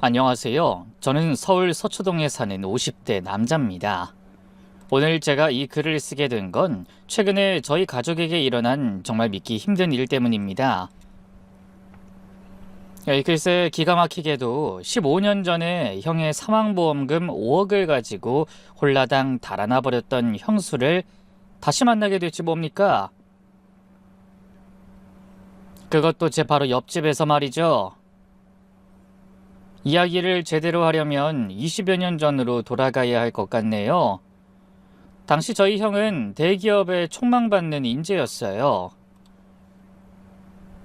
안녕하세요. 저는 서울 서초동에 사는 50대 남자입니다. 오늘 제가 이 글을 쓰게 된 건 최근에 저희 가족에게 일어난 정말 믿기 힘든 일 때문입니다. 글쎄 기가 막히게도 15년 전에 형의 사망보험금 5억을 가지고 홀라당 달아나 버렸던 형수를 다시 만나게 됐지 뭡니까? 그것도 제 바로 옆집에서 말이죠. 이야기를 제대로 하려면 20여 년 전으로 돌아가야 할 것 같네요. 당시 저희 형은 대기업에 촉망받는 인재였어요.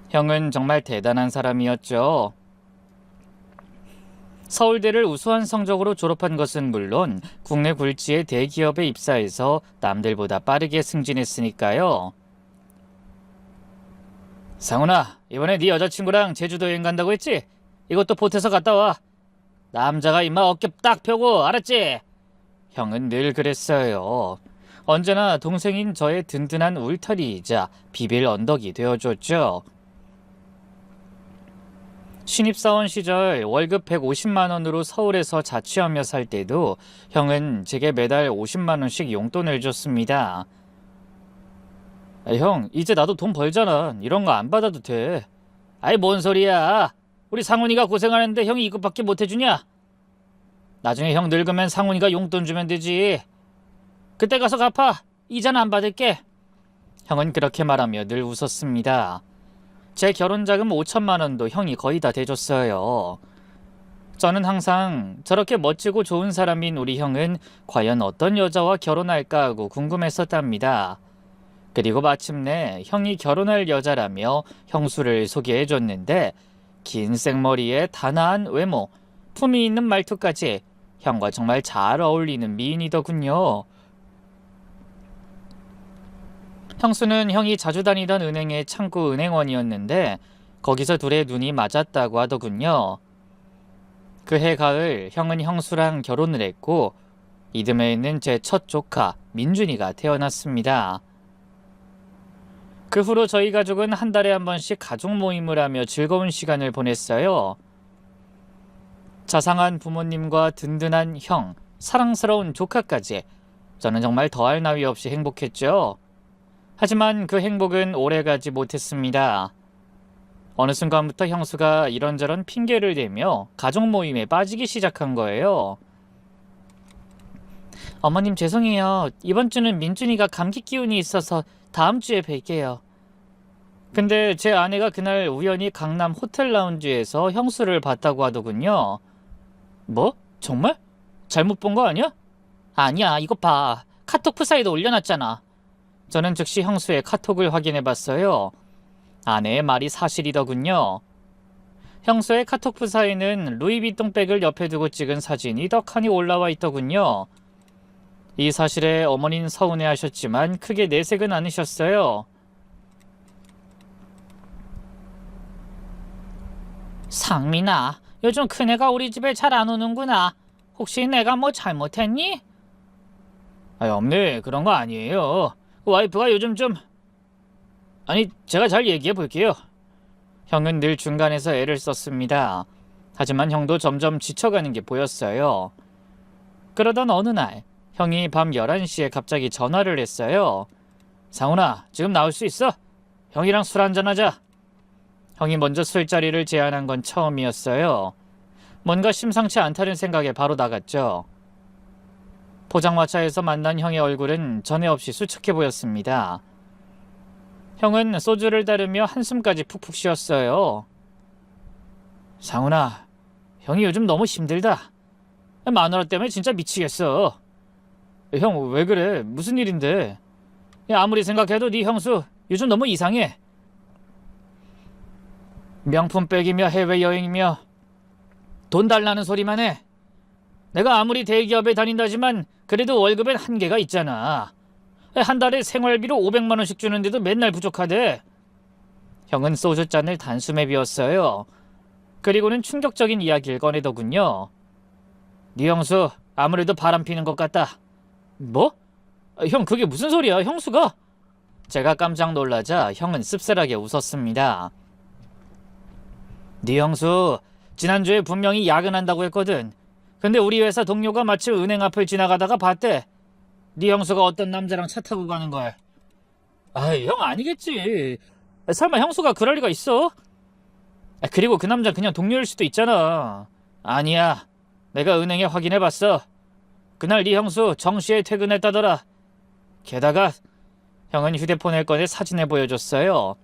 형은 정말 대단한 사람이었죠. 서울대를 우수한 성적으로 졸업한 것은 물론 국내 굴지의 대기업에 입사해서 남들보다 빠르게 승진했으니까요. 상훈아, 이번에 네 여자친구랑 제주도 여행 간다고 했지? 이것도 보태서 갔다 와. 남자가 임마 어깨 딱 펴고, 알았지? 형은 늘 그랬어요. 언제나 동생인 저의 든든한 울타리이자 비빌 언덕이 되어줬죠. 신입사원 시절 월급 150만 원으로 서울에서 자취하며 살 때도 형은 제게 매달 50만 원씩 용돈을 줬습니다. 형, 이제 나도 돈 벌잖아. 이런 거 안 받아도 돼. 아이, 뭔 소리야. 우리 상훈이가 고생하는데 형이 이것밖에 못 해주냐? 나중에 형 늙으면 상훈이가 용돈 주면 되지. 그때 가서 갚아. 이자는 안 받을게. 형은 그렇게 말하며 늘 웃었습니다. 제 결혼자금 5천만 원도 형이 거의 다 대줬어요. 저는 항상 저렇게 멋지고 좋은 사람인 우리 형은 과연 어떤 여자와 결혼할까 하고 궁금했었답니다. 그리고 마침내 형이 결혼할 여자라며 형수를 소개해줬는데 긴 생머리에 단아한 외모, 품위 있는 말투까지 형과 정말 잘 어울리는 미인이더군요. 형수는 형이 자주 다니던 은행의 창구 은행원이었는데 거기서 둘의 눈이 맞았다고 하더군요. 그해 가을 형은 형수랑 결혼을 했고 이듬해에는 제 첫 조카 민준이가 태어났습니다. 그 후로 저희 가족은 한 달에 한 번씩 가족 모임을 하며 즐거운 시간을 보냈어요. 자상한 부모님과 든든한 형, 사랑스러운 조카까지 저는 정말 더할 나위 없이 행복했죠. 하지만 그 행복은 오래가지 못했습니다. 어느 순간부터 형수가 이런저런 핑계를 대며 가족 모임에 빠지기 시작한 거예요. 어머님 죄송해요. 이번 주는 민준이가 감기 기운이 있어서 다음 주에 뵐게요. 근데 제 아내가 그날 우연히 강남 호텔 라운지에서 형수를 봤다고 하더군요. 뭐? 정말? 잘못 본 거 아니야? 아니야, 이거 봐. 카톡 프사에도 올려놨잖아. 저는 즉시 형수의 카톡을 확인해봤어요. 아내의 말이 사실이더군요. 형수의 카톡 프사에는 루이비통 백을 옆에 두고 찍은 사진이 떡하니 올라와 있더군요. 이 사실에 어머니는 서운해하셨지만 크게 내색은 않으셨어요. 상민아, 요즘 큰애가 우리 집에 잘 안 오는구나. 혹시 내가 뭐 잘못했니? 엄니, 그런 거 아니에요. 와이프가 요즘 좀... 아니, 제가 잘 얘기해 볼게요. 형은 늘 중간에서 애를 썼습니다. 하지만 형도 점점 지쳐가는 게 보였어요. 그러던 어느 날 형이 밤 11시에 갑자기 전화를 했어요. 상훈아, 지금 나올 수 있어? 형이랑 술 한잔하자. 형이 먼저 술자리를 제안한 건 처음이었어요. 뭔가 심상치 않다는 생각에 바로 나갔죠. 포장마차에서 만난 형의 얼굴은 전에 없이 수척해 보였습니다. 형은 소주를 따르며 한숨까지 푹푹 쉬었어요. 상훈아, 형이 요즘 너무 힘들다. 마누라 때문에 진짜 미치겠어. 형, 왜 그래? 무슨 일인데? 아무리 생각해도 네 형수 요즘 너무 이상해. 명품백이며 해외여행이며 돈 달라는 소리만 해. 내가 아무리 대기업에 다닌다지만 그래도 월급엔 한계가 있잖아. 한 달에 생활비로 500만 원씩 주는데도 맨날 부족하대. 형은 소주잔을 단숨에 비웠어요. 그리고는 충격적인 이야기를 꺼내더군요. 네 형수 아무래도 바람 피는 것 같다. 뭐? 형, 그게 무슨 소리야, 형수가? 제가 깜짝 놀라자 형은 씁쓸하게 웃었습니다. 네 형수 지난주에 분명히 야근한다고 했거든. 근데 우리 회사 동료가 마침 은행 앞을 지나가다가 봤대. 네 형수가 어떤 남자랑 차 타고 가는 걸. 형 아니겠지. 설마 형수가 그럴 리가 있어? 그리고 그 남자 그냥 동료일 수도 있잖아. 아니야. 내가 은행에 확인해봤어. 그날 네 형수 정시에 퇴근했다더라. 게다가 형은 휴대폰을 꺼내 사진을 보여줬어요.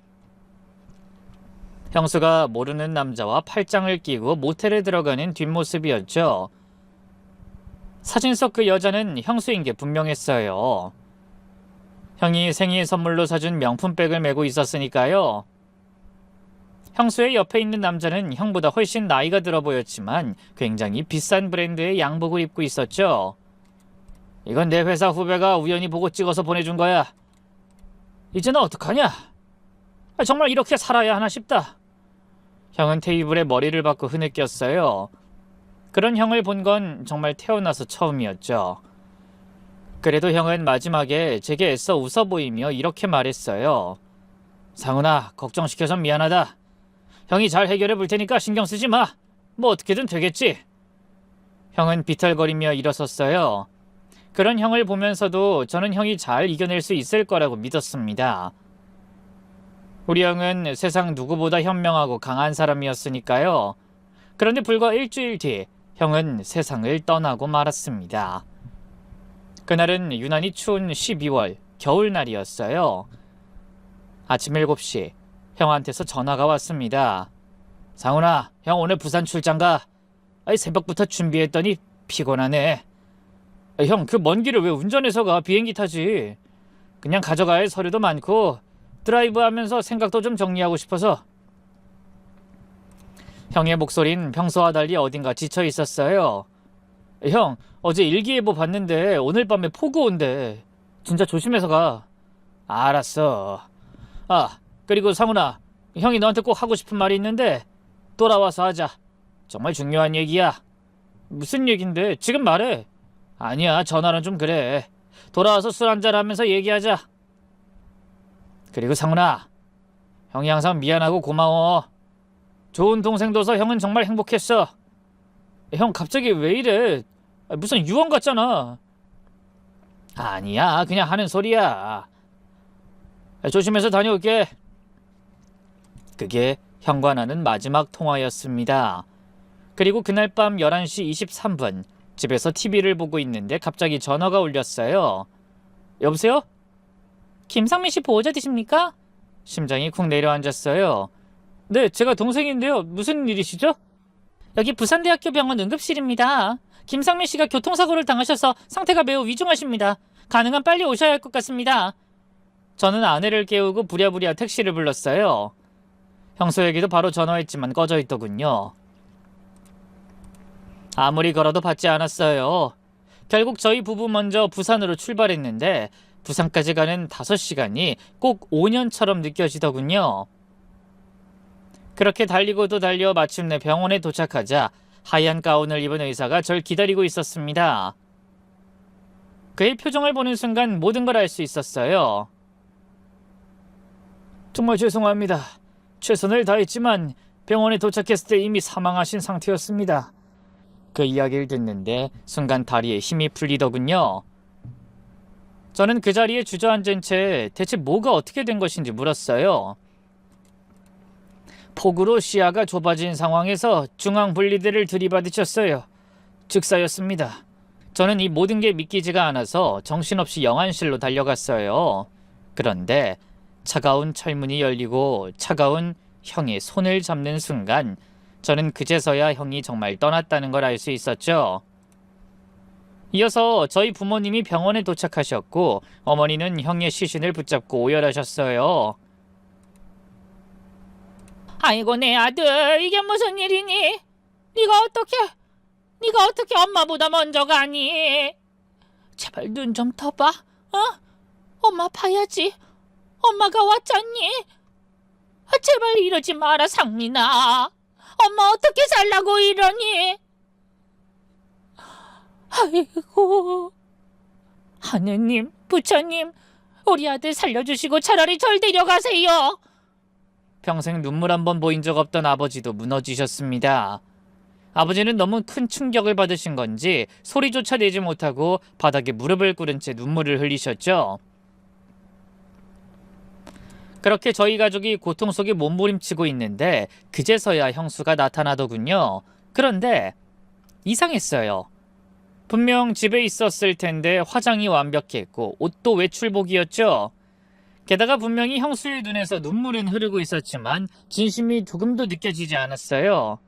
형수가 모르는 남자와 팔짱을 끼고 모텔에 들어가는 뒷모습이었죠. 사진 속 그 여자는 형수인 게 분명했어요. 형이 생일 선물로 사준 명품백을 메고 있었으니까요. 형수의 옆에 있는 남자는 형보다 훨씬 나이가 들어 보였지만 굉장히 비싼 브랜드의 양복을 입고 있었죠. 이건 내 회사 후배가 우연히 보고 찍어서 보내준 거야. 이제는 어떡하냐? 정말 이렇게 살아야 하나 싶다. 형은 테이블에 머리를 박고 흐느꼈어요. 그런 형을 본 건 정말 태어나서 처음이었죠. 그래도 형은 마지막에 제게 애써 웃어 보이며 이렇게 말했어요. 상훈아, 걱정시켜서 미안하다. 형이 잘 해결해 볼 테니까 신경 쓰지 마. 뭐 어떻게든 되겠지. 형은 비틀거리며 일어섰어요. 그런 형을 보면서도 저는 형이 잘 이겨낼 수 있을 거라고 믿었습니다. 우리 형은 세상 누구보다 현명하고 강한 사람이었으니까요. 그런데 불과 일주일 뒤 형은 세상을 떠나고 말았습니다. 그날은 유난히 추운 12월 겨울날이었어요. 아침 7시 형한테서 전화가 왔습니다. 상훈아, 형 오늘 부산 출장 가. 새벽부터 준비했더니 피곤하네. 형, 그 먼 길을 왜 운전해서 가? 비행기 타지. 그냥 가져가야 할 서류도 많고 드라이브 하면서 생각도 좀 정리하고 싶어서. 형의 목소린 평소와 달리 어딘가 지쳐 있었어요. 형, 어제 일기예보 봤는데 오늘 밤에 폭우 온대. 진짜 조심해서 가. 알았어. 그리고 상훈아, 형이 너한테 꼭 하고 싶은 말이 있는데 돌아와서 하자. 정말 중요한 얘기야. 무슨 얘긴데? 지금 말해. 아니야, 전화는 좀 그래. 돌아와서 술 한잔 하면서 얘기하자. 그리고 상훈아, 형이 항상 미안하고 고마워. 좋은 동생 둬서 형은 정말 행복했어. 형 갑자기 왜 이래? 무슨 유언 같잖아. 아니야, 그냥 하는 소리야. 조심해서 다녀올게. 그게 형과 나는 마지막 통화였습니다. 그리고 그날 밤 11시 23분 집에서 TV를 보고 있는데 갑자기 전화가 울렸어요. 여보세요? 김상민 씨 보호자 되십니까? 심장이 쿵 내려앉았어요. 네, 제가 동생인데요. 무슨 일이시죠? 여기 부산대학교 병원 응급실입니다. 김상민 씨가 교통사고를 당하셔서 상태가 매우 위중하십니다. 가능한 빨리 오셔야 할 것 같습니다. 저는 아내를 깨우고 부랴부랴 택시를 불렀어요. 형수에게도 바로 전화했지만 꺼져 있더군요. 아무리 걸어도 받지 않았어요. 결국 저희 부부 먼저 부산으로 출발했는데 부산까지 가는 5시간이 꼭 5년처럼 느껴지더군요. 그렇게 달리고도 달려 마침내 병원에 도착하자 하얀 가운을 입은 의사가 절 기다리고 있었습니다. 그의 표정을 보는 순간 모든 걸 알 수 있었어요. 정말 죄송합니다. 최선을 다했지만 병원에 도착했을 때 이미 사망하신 상태였습니다. 그 이야기를 듣는데 순간 다리에 힘이 풀리더군요. 저는 그 자리에 주저앉은 채 대체 뭐가 어떻게 된 것인지 물었어요. 폭우로 시야가 좁아진 상황에서 중앙 분리대를 들이받으셨어요. 즉사였습니다. 저는 이 모든 게 믿기지가 않아서 정신없이 영안실로 달려갔어요. 그런데 차가운 철문이 열리고 차가운 형의 손을 잡는 순간 저는 그제서야 형이 정말 떠났다는 걸 알 수 있었죠. 이어서 저희 부모님이 병원에 도착하셨고 어머니는 형의 시신을 붙잡고 오열하셨어요. 아이고 내 아들, 이게 무슨 일이니? 네가 어떻게 엄마보다 먼저 가니? 제발 눈 좀 떠봐. 엄마 봐야지. 엄마가 왔잖니? 제발 이러지 마라 상민아. 엄마 어떻게 살라고 이러니? 아이고, 하느님, 부처님, 우리 아들 살려주시고 차라리 절 데려가세요. 평생 눈물 한 번 보인 적 없던 아버지도 무너지셨습니다. 아버지는 너무 큰 충격을 받으신 건지 소리조차 내지 못하고 바닥에 무릎을 꿇은 채 눈물을 흘리셨죠. 그렇게 저희 가족이 고통 속에 몸부림치고 있는데 그제서야 형수가 나타나더군요. 그런데 이상했어요. 분명 집에 있었을 텐데 화장이 완벽했고 옷도 외출복이었죠. 게다가 분명히 형수의 눈에서 눈물은 흐르고 있었지만 진심이 조금도 느껴지지 않았어요.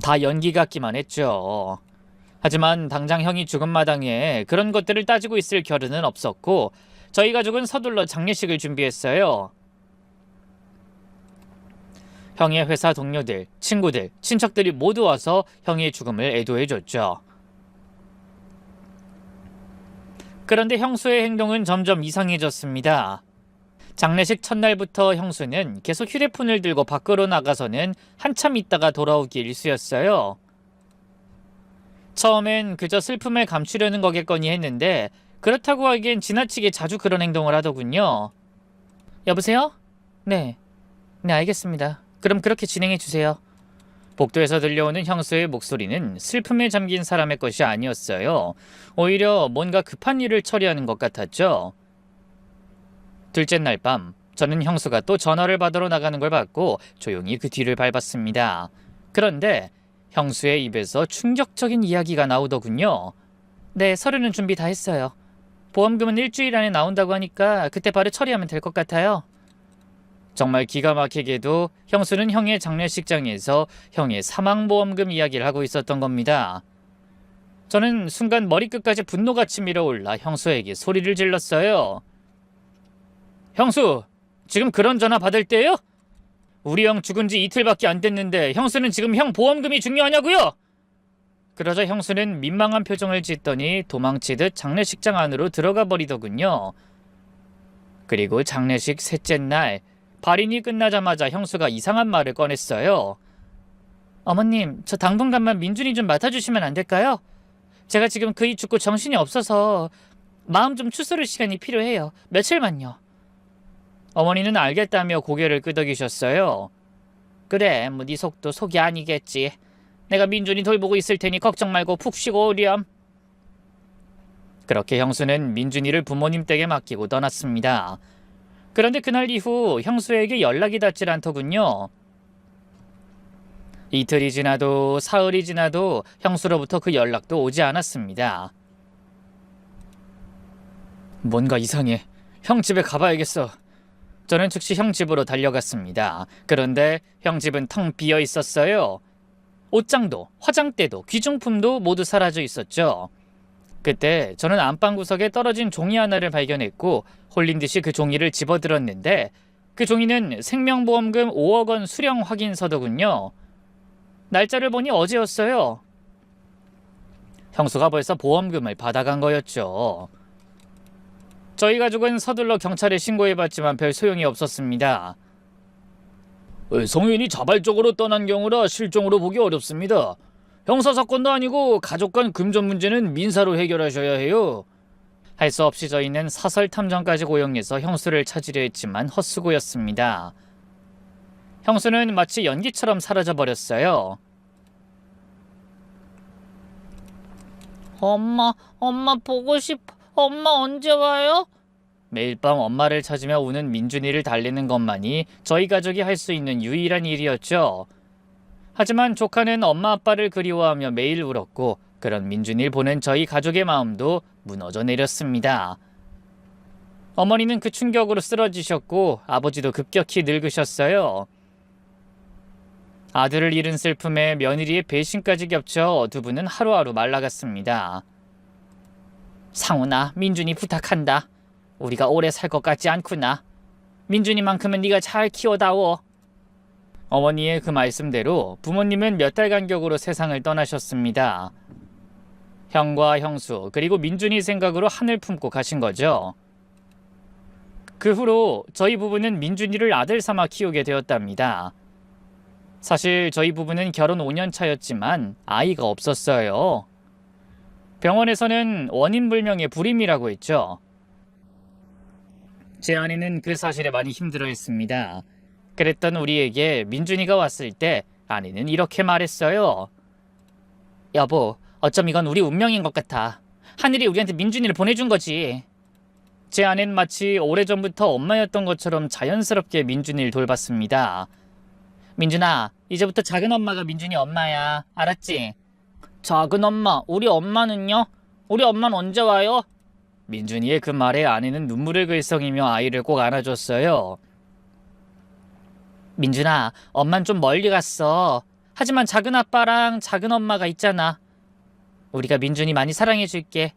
다 연기 같기만 했죠. 하지만 당장 형이 죽은 마당에 그런 것들을 따지고 있을 겨를은 없었고 저희 가족은 서둘러 장례식을 준비했어요. 형의 회사 동료들, 친구들, 친척들이 모두 와서 형의 죽음을 애도해줬죠. 그런데 형수의 행동은 점점 이상해졌습니다. 장례식 첫날부터 형수는 계속 휴대폰을 들고 밖으로 나가서는 한참 있다가 돌아오기 일쑤였어요. 처음엔 그저 슬픔을 감추려는 거겠거니 했는데 그렇다고 하기엔 지나치게 자주 그런 행동을 하더군요. 여보세요? 네, 알겠습니다. 그럼 그렇게 진행해 주세요. 복도에서 들려오는 형수의 목소리는 슬픔에 잠긴 사람의 것이 아니었어요. 오히려 뭔가 급한 일을 처리하는 것 같았죠. 둘째 날 밤, 저는 형수가 또 전화를 받으러 나가는 걸 봤고 조용히 그 뒤를 밟았습니다. 그런데 형수의 입에서 충격적인 이야기가 나오더군요. 네, 서류는 준비 다 했어요. 보험금은 일주일 안에 나온다고 하니까 그때 바로 처리하면 될 것 같아요. 정말 기가 막히게도 형수는 형의 장례식장에서 형의 사망보험금 이야기를 하고 있었던 겁니다. 저는 순간 머리끝까지 분노가 치밀어 올라 형수에게 소리를 질렀어요. 형수, 지금 그런 전화 받을 때요? 우리 형 죽은 지 이틀밖에 안 됐는데 형수는 지금 형 보험금이 중요하냐고요? 그러자 형수는 민망한 표정을 짓더니 도망치듯 장례식장 안으로 들어가 버리더군요. 그리고 장례식 셋째 날, 발인이 끝나자마자 형수가 이상한 말을 꺼냈어요. 어머님, 저 당분간만 민준이 좀 맡아주시면 안 될까요? 제가 지금 그이 죽고 정신이 없어서 마음 좀 추스를 시간이 필요해요. 며칠만요. 어머니는 알겠다며 고개를 끄덕이셨어요. 그래, 뭐 네 속도 속이 아니겠지. 내가 민준이 돌보고 있을 테니 걱정 말고 푹 쉬고 오렴. 그렇게 형수는 민준이를 부모님 댁에 맡기고 떠났습니다. 그런데 그날 이후 형수에게 연락이 닿질 않더군요. 이틀이 지나도 사흘이 지나도 형수로부터 그 연락도 오지 않았습니다. 뭔가 이상해. 형 집에 가봐야겠어. 저는 즉시 형 집으로 달려갔습니다. 그런데 형 집은 텅 비어 있었어요. 옷장도 화장대도 귀중품도 모두 사라져 있었죠. 그때 저는 안방 구석에 떨어진 종이 하나를 발견했고 홀린 듯이 그 종이를 집어들었는데 그 종이는 생명보험금 5억 원 수령 확인서더군요. 날짜를 보니 어제였어요. 형수가 벌써 보험금을 받아간 거였죠. 저희 가족은 서둘러 경찰에 신고해봤지만 별 소용이 없었습니다. 성인이 자발적으로 떠난 경우라 실종으로 보기 어렵습니다. 형사사건도 아니고 가족 간 금전 문제는 민사로 해결하셔야 해요. 할 수 없이 저희는 사설 탐정까지 고용해서 형수를 찾으려 했지만 헛수고였습니다. 형수는 마치 연기처럼 사라져버렸어요. 엄마 보고 싶어. 엄마 언제 와요? 매일 밤 엄마를 찾으며 우는 민준이를 달래는 것만이 저희 가족이 할 수 있는 유일한 일이었죠. 하지만 조카는 엄마 아빠를 그리워하며 매일 울었고 그런 민준이를 보는 저희 가족의 마음도 무너져 내렸습니다. 어머니는 그 충격으로 쓰러지셨고 아버지도 급격히 늙으셨어요. 아들을 잃은 슬픔에 며느리의 배신까지 겹쳐 두 분은 하루하루 말라갔습니다. 상훈아, 민준이 부탁한다. 우리가 오래 살 것 같지 않구나. 민준이만큼은 네가 잘 키워다오. 어머니의 그 말씀대로 부모님은 몇 달 간격으로 세상을 떠나셨습니다. 형과 형수 그리고 민준이 생각으로 한을 품고 가신 거죠. 그 후로 저희 부부는 민준이를 아들 삼아 키우게 되었답니다. 사실 저희 부부는 결혼 5년 차였지만 아이가 없었어요. 병원에서는 원인 불명의 불임이라고 했죠. 제 아내는 그 사실에 많이 힘들어했습니다. 그랬던 우리에게 민준이가 왔을 때 아내는 이렇게 말했어요. 여보, 어쩜 이건 우리 운명인 것 같아. 하늘이 우리한테 민준이를 보내준 거지. 제 아내는 마치 오래전부터 엄마였던 것처럼 자연스럽게 민준이를 돌봤습니다. 민준아, 이제부터 작은 엄마가 민준이 엄마야. 알았지? 작은 엄마, 우리 엄마는요? 우리 엄마는 언제 와요? 민준이의 그 말에 아내는 눈물을 글썽이며 아이를 꼭 안아줬어요. 민준아, 엄만 좀 멀리 갔어. 하지만 작은 아빠랑 작은 엄마가 있잖아. 우리가 민준이 많이 사랑해줄게.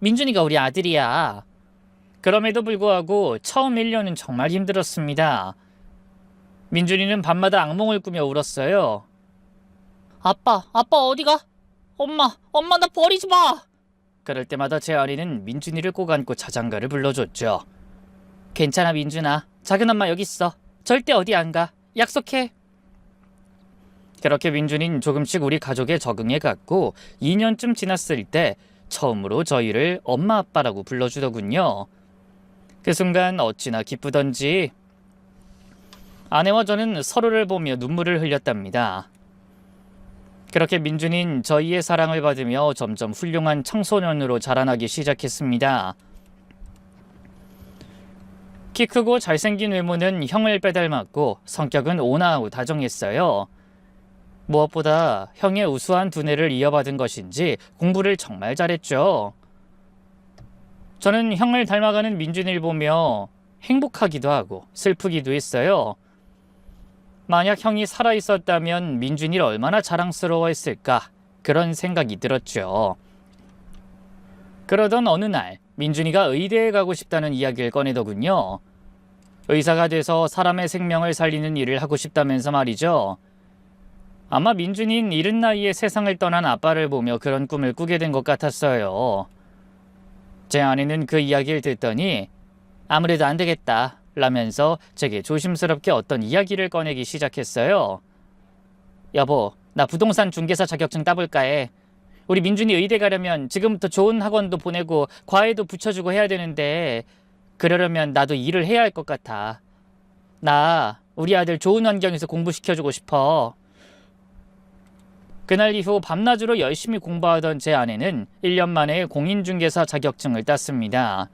민준이가 우리 아들이야. 그럼에도 불구하고 처음 1년은 정말 힘들었습니다. 민준이는 밤마다 악몽을 꾸며 울었어요. 아빠 어디가? 엄마 나 버리지 마! 그럴 때마다 제 아내는 민준이를 꼭 안고 자장가를 불러줬죠. 괜찮아 민준아. 작은 엄마 여기 있어. 절대 어디 안 가. 약속해. 그렇게 민준이는 조금씩 우리 가족에 적응해 갔고 2년쯤 지났을 때 처음으로 저희를 엄마 아빠라고 불러주더군요. 그 순간 어찌나 기쁘던지 아내와 저는 서로를 보며 눈물을 흘렸답니다. 그렇게 민준이는 저희의 사랑을 받으며 점점 훌륭한 청소년으로 자라나기 시작했습니다. 키 크고 잘생긴 외모는 형을 빼닮았고 성격은 온화하고 다정했어요. 무엇보다 형의 우수한 두뇌를 이어받은 것인지 공부를 정말 잘했죠. 저는 형을 닮아가는 민준이를 보며 행복하기도 하고 슬프기도 했어요. 만약 형이 살아있었다면 민준이를 얼마나 자랑스러워했을까 그런 생각이 들었죠. 그러던 어느 날 민준이가 의대에 가고 싶다는 이야기를 꺼내더군요. 의사가 돼서 사람의 생명을 살리는 일을 하고 싶다면서 말이죠. 아마 민준이는 이른 나이에 세상을 떠난 아빠를 보며 그런 꿈을 꾸게 된 것 같았어요. 제 아내는 그 이야기를 듣더니 아무래도 안 되겠다 라면서 제게 조심스럽게 어떤 이야기를 꺼내기 시작했어요. 여보, 나 부동산 중개사 자격증 따볼까 해. 우리 민준이 의대 가려면 지금부터 좋은 학원도 보내고 과외도 붙여주고 해야 되는데 그러려면 나도 일을 해야 할 것 같아. 나 우리 아들 좋은 환경에서 공부시켜주고 싶어. 그날 이후 밤낮으로 열심히 공부하던 제 아내는 1년 만에 공인중개사 자격증을 땄습니다.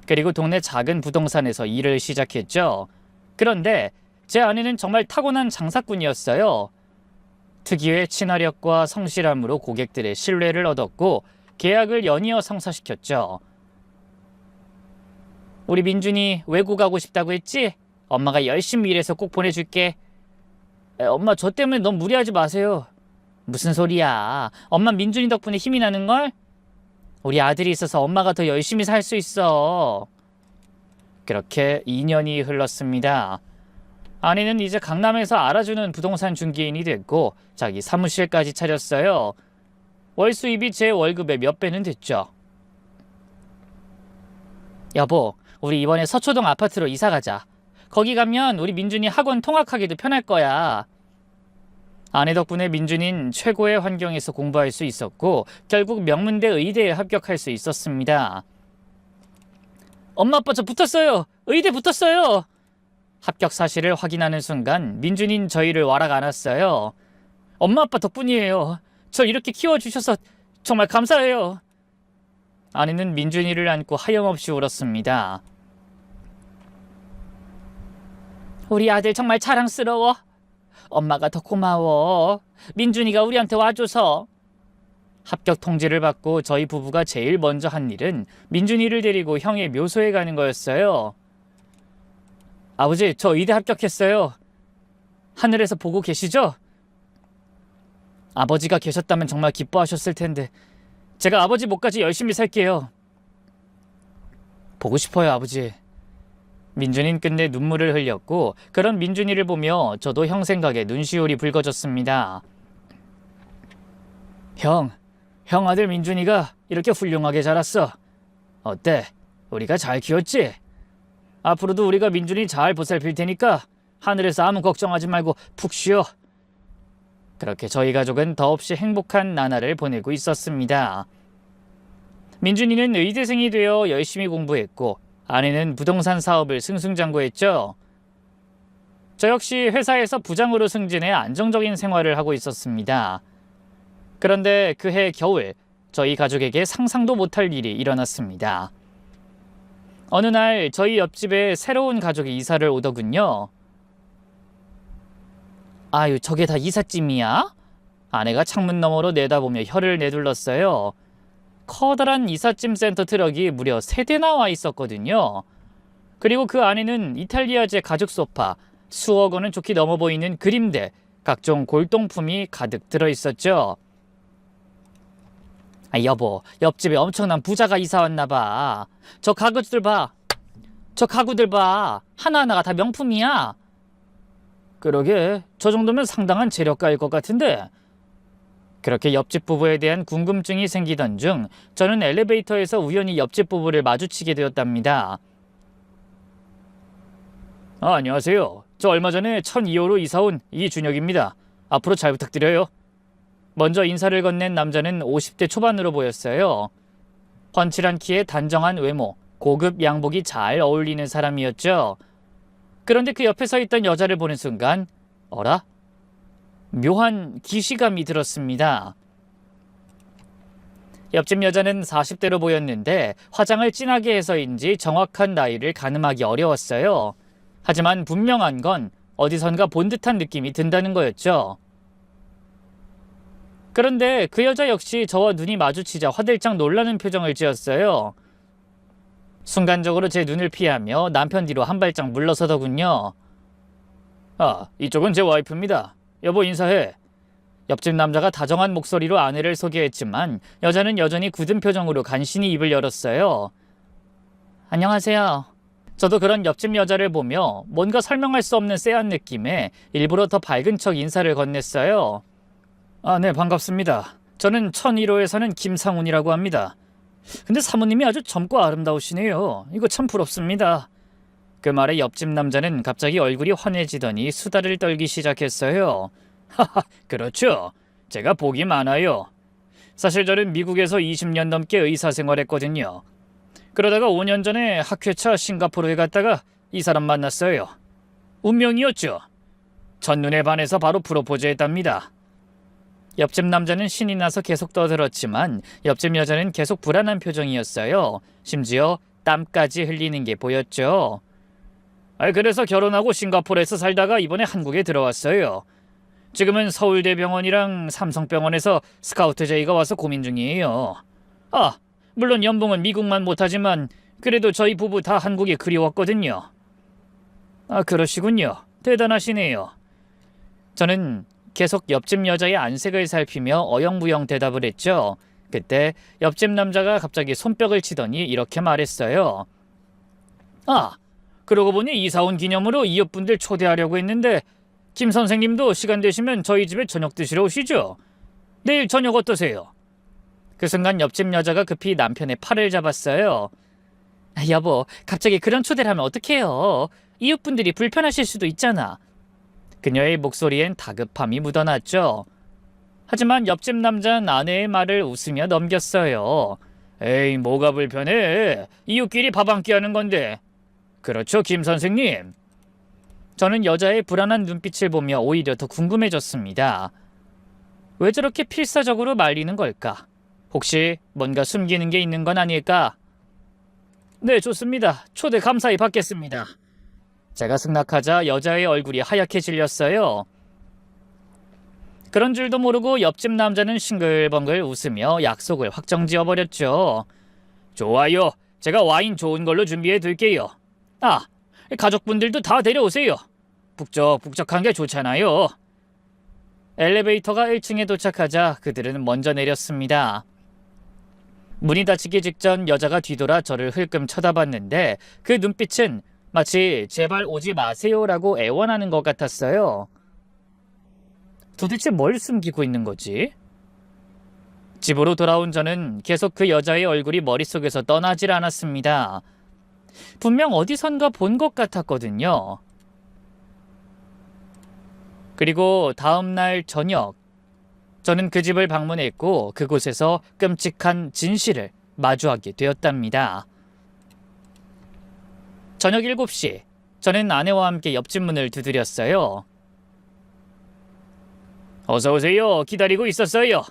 그리고 동네 작은 부동산에서 일을 시작했죠. 그런데 제 아내는 정말 타고난 장사꾼이었어요. 특유의 친화력과 성실함으로 고객들의 신뢰를 얻었고 계약을 연이어 성사시켰죠. 우리 민준이 외국 가고 싶다고 했지? 엄마가 열심히 일해서 꼭 보내줄게. 엄마 저 때문에 너무 무리하지 마세요. 무슨 소리야. 엄마 민준이 덕분에 힘이 나는걸? 우리 아들이 있어서 엄마가 더 열심히 살 수 있어. 그렇게 2년이 흘렀습니다. 아내는 이제 강남에서 알아주는 부동산 중개인이 됐고 자기 사무실까지 차렸어요. 월 수입이 제 월급의 몇 배는 됐죠. 여보, 우리 이번에 서초동 아파트로 이사 가자. 거기 가면 우리 민준이 학원 통학하기도 편할 거야. 아내 덕분에 민준이는 최고의 환경에서 공부할 수 있었고 결국 명문대 의대에 합격할 수 있었습니다. 엄마 아빠 저 붙었어요. 의대 붙었어요. 합격 사실을 확인하는 순간 민준이는 저희를 와락 안았어요. 엄마 아빠 덕분이에요. 절 이렇게 키워주셔서 정말 감사해요. 아내는 민준이를 안고 하염없이 울었습니다. 우리 아들 정말 자랑스러워. 엄마가 더 고마워. 민준이가 우리한테 와줘서. 합격 통지를 받고 저희 부부가 제일 먼저 한 일은 민준이를 데리고 형의 묘소에 가는 거였어요. 아버지, 저 의대 합격했어요. 하늘에서 보고 계시죠? 아버지가 계셨다면 정말 기뻐하셨을 텐데 제가 아버지 목까지 열심히 살게요. 보고 싶어요, 아버지. 민준이는 끝내 눈물을 흘렸고 그런 민준이를 보며 저도 형 생각에 눈시울이 붉어졌습니다. 형 아들 민준이가 이렇게 훌륭하게 자랐어. 어때? 우리가 잘 키웠지? 앞으로도 우리가 민준이 잘 보살필 테니까 하늘에서 아무 걱정하지 말고 푹 쉬어. 그렇게 저희 가족은 더없이 행복한 나날을 보내고 있었습니다. 민준이는 의대생이 되어 열심히 공부했고 아내는 부동산 사업을 승승장구했죠. 저 역시 회사에서 부장으로 승진해 안정적인 생활을 하고 있었습니다. 그런데 그해 겨울, 저희 가족에게 상상도 못할 일이 일어났습니다. 어느 날 저희 옆집에 새로운 가족이 이사를 오더군요. 아유, 저게 다 이삿짐이야? 아내가 창문 너머로 내다보며 혀를 내둘렀어요. 커다란 이삿짐 센터 트럭이 무려 3대나 와 있었거든요. 그리고 그 안에는 이탈리아제 가죽 소파, 수억 원은 좋게 넘어 보이는 그림들, 각종 골동품이 가득 들어있었죠. 여보, 옆집에 엄청난 부자가 이사 왔나 봐. 저 가구들 봐. 저 가구들 봐. 하나하나가 다 명품이야. 그러게, 저 정도면 상당한 재력가일 것 같은데. 그렇게 옆집 부부에 대한 궁금증이 생기던 중 저는 엘리베이터에서 우연히 옆집 부부를 마주치게 되었답니다. 안녕하세요. 저 얼마 전에 1002호로 이사온 이준혁입니다. 앞으로 잘 부탁드려요. 먼저 인사를 건넨 남자는 50대 초반으로 보였어요. 훤칠한 키에 단정한 외모, 고급 양복이 잘 어울리는 사람이었죠. 그런데 그 옆에 서 있던 여자를 보는 순간 어라? 묘한 기시감이 들었습니다. 옆집 여자는 40대로 보였는데 화장을 진하게 해서인지 정확한 나이를 가늠하기 어려웠어요. 하지만 분명한 건 어디선가 본 듯한 느낌이 든다는 거였죠. 그런데 그 여자 역시 저와 눈이 마주치자 화들짝 놀라는 표정을 지었어요. 순간적으로 제 눈을 피하며 남편 뒤로 한 발짝 물러서더군요. 이쪽은 제 와이프입니다. 여보, 인사해. 옆집 남자가 다정한 목소리로 아내를 소개했지만 여자는 여전히 굳은 표정으로 간신히 입을 열었어요. 안녕하세요. 저도 그런 옆집 여자를 보며 뭔가 설명할 수 없는 쎄한 느낌에 일부러 더 밝은 척 인사를 건넸어요. 네, 반갑습니다. 저는 1001호에 사는 김상훈이라고 합니다. 근데 사모님이 아주 젊고 아름다우시네요. 이거 참 부럽습니다. 그 말에 옆집 남자는 갑자기 얼굴이 환해지더니 수다를 떨기 시작했어요. 하하, 그렇죠. 제가 복이 많아요. 사실 저는 미국에서 20년 넘게 의사 생활했거든요. 그러다가 5년 전에 학회차 싱가포르에 갔다가 이 사람 만났어요. 운명이었죠. 첫눈에 반해서 바로 프로포즈 했답니다. 옆집 남자는 신이 나서 계속 떠들었지만 옆집 여자는 계속 불안한 표정이었어요. 심지어 땀까지 흘리는 게 보였죠. 그래서 결혼하고 싱가포르에서 살다가 이번에 한국에 들어왔어요. 지금은 서울대병원이랑 삼성병원에서 스카우트 제의가 와서 고민 중이에요. 물론 연봉은 미국만 못하지만 그래도 저희 부부 다 한국이 그리웠거든요. 그러시군요. 대단하시네요. 저는 계속 옆집 여자의 안색을 살피며 어영부영 대답을 했죠. 그때 옆집 남자가 갑자기 손뼉을 치더니 이렇게 말했어요. 그러고 보니 이사 온 기념으로 이웃분들 초대하려고 했는데 김 선생님도 시간 되시면 저희 집에 저녁 드시러 오시죠. 내일 저녁 어떠세요? 그 순간 옆집 여자가 급히 남편의 팔을 잡았어요. 여보, 갑자기 그런 초대를 하면 어떡해요? 이웃분들이 불편하실 수도 있잖아. 그녀의 목소리엔 다급함이 묻어났죠. 하지만 옆집 남자는 아내의 말을 웃으며 넘겼어요. 에이, 뭐가 불편해? 이웃끼리 밥 한 끼 하는 건데. 그렇죠, 김 선생님. 저는 여자의 불안한 눈빛을 보며 오히려 더 궁금해졌습니다. 왜 저렇게 필사적으로 말리는 걸까? 혹시 뭔가 숨기는 게 있는 건 아닐까? 네, 좋습니다. 초대 감사히 받겠습니다. 제가 승낙하자 여자의 얼굴이 하얗게 질렸어요. 그런 줄도 모르고 옆집 남자는 싱글벙글 웃으며 약속을 확정지어버렸죠. 좋아요. 제가 와인 좋은 걸로 준비해 둘게요. 가족분들도 다 데려오세요. 북적북적한 게 좋잖아요. 엘리베이터가 1층에 도착하자 그들은 먼저 내렸습니다. 문이 닫히기 직전 여자가 뒤돌아 저를 흘끔 쳐다봤는데 그 눈빛은 마치 제발 오지 마세요라고 애원하는 것 같았어요. 도대체 뭘 숨기고 있는 거지? 집으로 돌아온 저는 계속 그 여자의 얼굴이 머릿속에서 떠나질 않았습니다. 분명 어디선가 본 것 같았거든요. 그리고 다음 날 저녁, 저는 그 집을 방문했고 그곳에서 끔찍한 진실을 마주하게 되었답니다. 저녁 7시, 저는 아내와 함께 옆집 문을 두드렸어요. 어서 오세요. 기다리고 있었어요.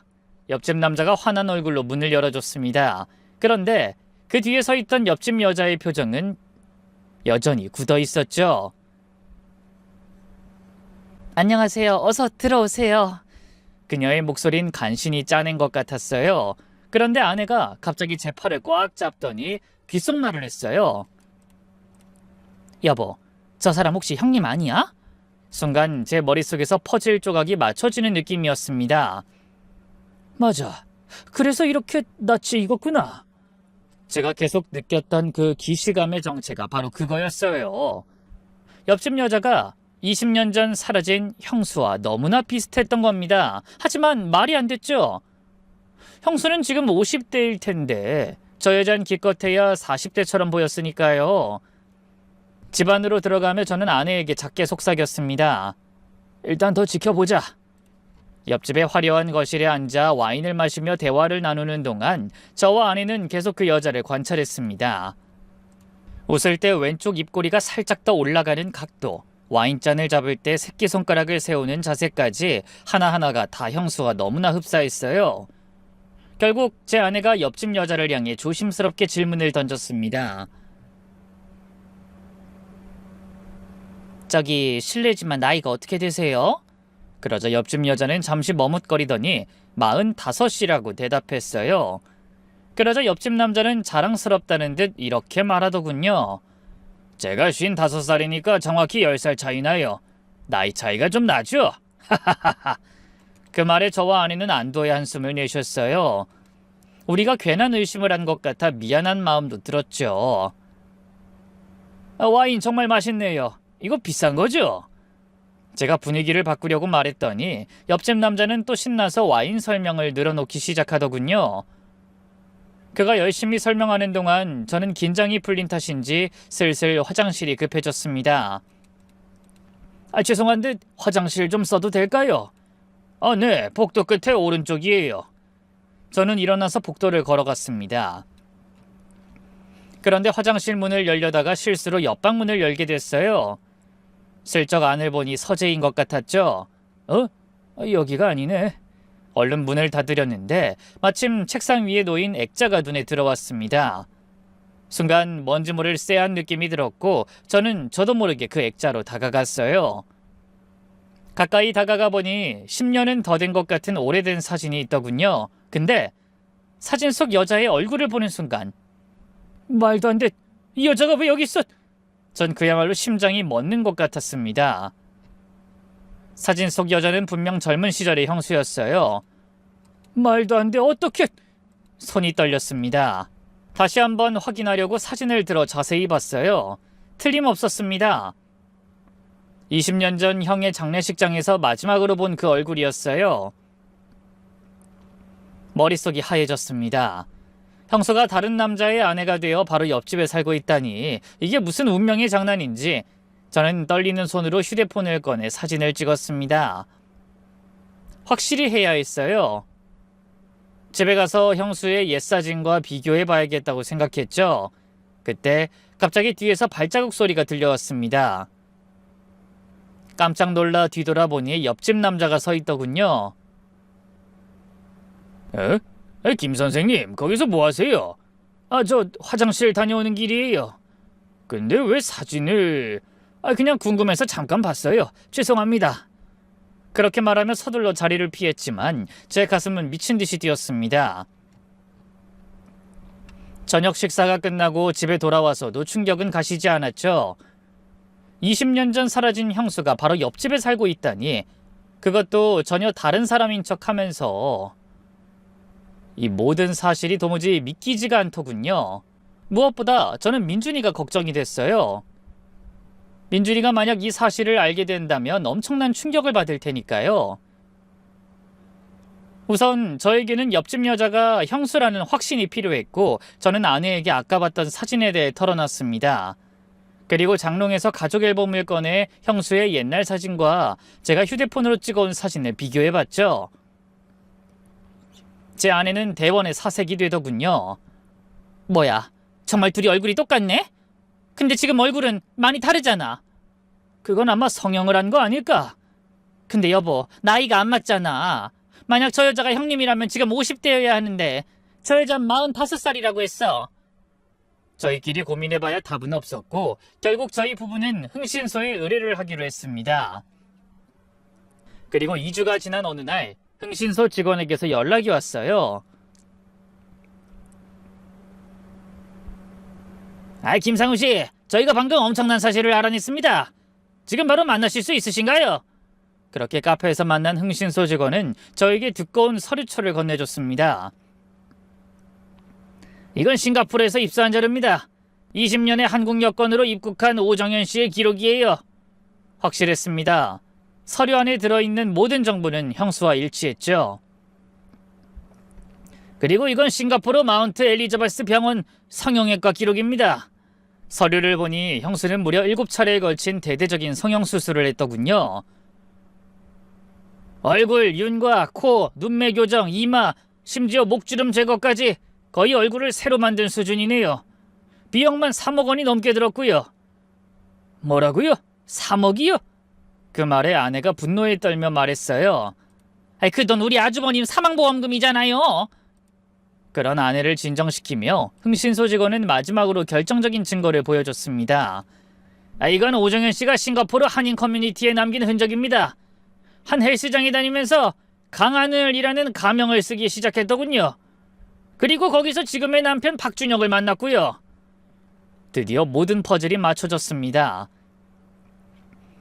옆집 남자가 환한 얼굴로 문을 열어줬습니다. 그런데 그 뒤에 서 있던 옆집 여자의 표정은 여전히 굳어 있었죠. 안녕하세요. 어서 들어오세요. 그녀의 목소린 간신히 짜낸 것 같았어요. 그런데 아내가 갑자기 제 팔을 꽉 잡더니 귓속말을 했어요. 여보, 저 사람 혹시 형님 아니야? 순간 제 머릿속에서 퍼즐 조각이 맞춰지는 느낌이었습니다. 맞아. 그래서 이렇게 낯이 익었구나. 제가 계속 느꼈던 그 기시감의 정체가 바로 그거였어요. 옆집 여자가 20년 전 사라진 형수와 너무나 비슷했던 겁니다. 하지만 말이 안 됐죠. 형수는 지금 50대일 텐데 저 여잔 기껏해야 40대처럼 보였으니까요. 집 안으로 들어가며 저는 아내에게 작게 속삭였습니다. 일단 더 지켜보자. 옆집의 화려한 거실에 앉아 와인을 마시며 대화를 나누는 동안 저와 아내는 계속 그 여자를 관찰했습니다. 웃을 때 왼쪽 입꼬리가 살짝 더 올라가는 각도, 와인잔을 잡을 때 새끼손가락을 세우는 자세까지 하나하나가 다 형수와 너무나 흡사했어요. 결국 제 아내가 옆집 여자를 향해 조심스럽게 질문을 던졌습니다. 저기 실례지만 나이가 어떻게 되세요? 그러자 옆집 여자는 잠시 머뭇거리더니 45이라고 대답했어요. 그러자 옆집 남자는 자랑스럽다는 듯 이렇게 말하더군요. 제가 55살이니까 정확히 10살 차이 나요. 나이 차이가 좀 나죠? 하하하하. 그 말에 저와 아내는 안도의 한숨을 내셨어요. 우리가 괜한 의심을 한 것 같아 미안한 마음도 들었죠. 와인 정말 맛있네요. 이거 비싼 거죠? 제가 분위기를 바꾸려고 말했더니 옆집 남자는 또 신나서 와인 설명을 늘어놓기 시작하더군요. 그가 열심히 설명하는 동안 저는 긴장이 풀린 탓인지 슬슬 화장실이 급해졌습니다. 죄송한데 화장실 좀 써도 될까요? 네, 복도 끝에 오른쪽이에요. 저는 일어나서 복도를 걸어갔습니다. 그런데 화장실 문을 열려다가 실수로 옆방 문을 열게 됐어요. 슬쩍 안을 보니 서재인 것 같았죠. 여기가 아니네. 얼른 문을 닫으려는데 마침 책상 위에 놓인 액자가 눈에 들어왔습니다. 순간 뭔지 모를 쎄한 느낌이 들었고 저는 저도 모르게 그 액자로 다가갔어요. 가까이 다가가 보니 10년은 더 된 것 같은 오래된 사진이 있더군요. 근데 사진 속 여자의 얼굴을 보는 순간 말도 안 돼. 이 여자가 왜 여기 있어? 전 그야말로 심장이 멎는 것 같았습니다. 사진 속 여자는 분명 젊은 시절의 형수였어요. 말도 안 돼. 어떻게? 손이 떨렸습니다. 다시 한번 확인하려고 사진을 들어 자세히 봤어요. 틀림없었습니다. 20년 전 형의 장례식장에서 마지막으로 본 그 얼굴이었어요. 머릿속이 하얘졌습니다. 형수가 다른 남자의 아내가 되어 바로 옆집에 살고 있다니 이게 무슨 운명의 장난인지 저는 떨리는 손으로 휴대폰을 꺼내 사진을 찍었습니다. 확실히 해야 했어요. 집에 가서 형수의 옛 사진과 비교해 봐야겠다고 생각했죠. 그때 갑자기 뒤에서 발자국 소리가 들려왔습니다. 깜짝 놀라 뒤돌아보니 옆집 남자가 서 있더군요. 김 선생님, 거기서 뭐 하세요? 저 화장실 다녀오는 길이에요. 근데 왜 사진을... 그냥 궁금해서 잠깐 봤어요. 죄송합니다. 그렇게 말하며 서둘러 자리를 피했지만 제 가슴은 미친 듯이 뛰었습니다. 저녁 식사가 끝나고 집에 돌아와서도 충격은 가시지 않았죠. 20년 전 사라진 형수가 바로 옆집에 살고 있다니, 그것도 전혀 다른 사람인 척하면서 이 모든 사실이 도무지 믿기지가 않더군요. 무엇보다 저는 민준이가 걱정이 됐어요. 민준이가 만약 이 사실을 알게 된다면 엄청난 충격을 받을 테니까요. 우선 저에게는 옆집 여자가 형수라는 확신이 필요했고 저는 아내에게 아까 봤던 사진에 대해 털어놨습니다. 그리고 장롱에서 가족 앨범을 꺼내 형수의 옛날 사진과 제가 휴대폰으로 찍어온 사진을 비교해봤죠. 제 아내는 대번에 사색이 되더군요. 뭐야, 정말 둘이 얼굴이 똑같네? 근데 지금 얼굴은 많이 다르잖아. 그건 아마 성형을 한 거 아닐까? 근데 여보, 나이가 안 맞잖아. 만약 저 여자가 형님이라면 지금 50대여야 하는데 저 여자는 45살이라고 했어. 저희끼리 고민해봐야 답은 없었고 결국 저희 부부는 흥신소에 의뢰를 하기로 했습니다. 그리고 2주가 지난 어느 날 흥신소 직원에게서 연락이 왔어요. 김상우 씨, 저희가 방금 엄청난 사실을 알아냈습니다. 지금 바로 만나실 수 있으신가요? 그렇게 카페에서 만난 흥신소 직원은 저에게 두꺼운 서류초를 건네줬습니다. 이건 싱가포르에서 입수한 자료입니다. 20년에 한국 여권으로 입국한 오정현 씨의 기록이에요. 확실했습니다. 서류 안에 들어있는 모든 정보는 형수와 일치했죠. 그리고 이건 싱가포르 마운트 엘리자베스 병원 성형외과 기록입니다. 서류를 보니 형수는 무려 7차례에 걸친 대대적인 성형 수술을 했더군요. 얼굴, 윤곽, 코, 눈매 교정, 이마, 심지어 목주름 제거까지 거의 얼굴을 새로 만든 수준이네요. 비용만 3억 원이 넘게 들었고요. 뭐라고요? 3억이요? 그 말에 아내가 분노에 떨며 말했어요. 그 돈 우리 아주버님 사망보험금이잖아요. 그런 아내를 진정시키며 흥신소 직원은 마지막으로 결정적인 증거를 보여줬습니다. 이건 오정현 씨가 싱가포르 한인 커뮤니티에 남긴 흔적입니다. 한 헬스장에 다니면서 강하늘이라는 가명을 쓰기 시작했더군요. 그리고 거기서 지금의 남편 박준혁을 만났고요. 드디어 모든 퍼즐이 맞춰졌습니다.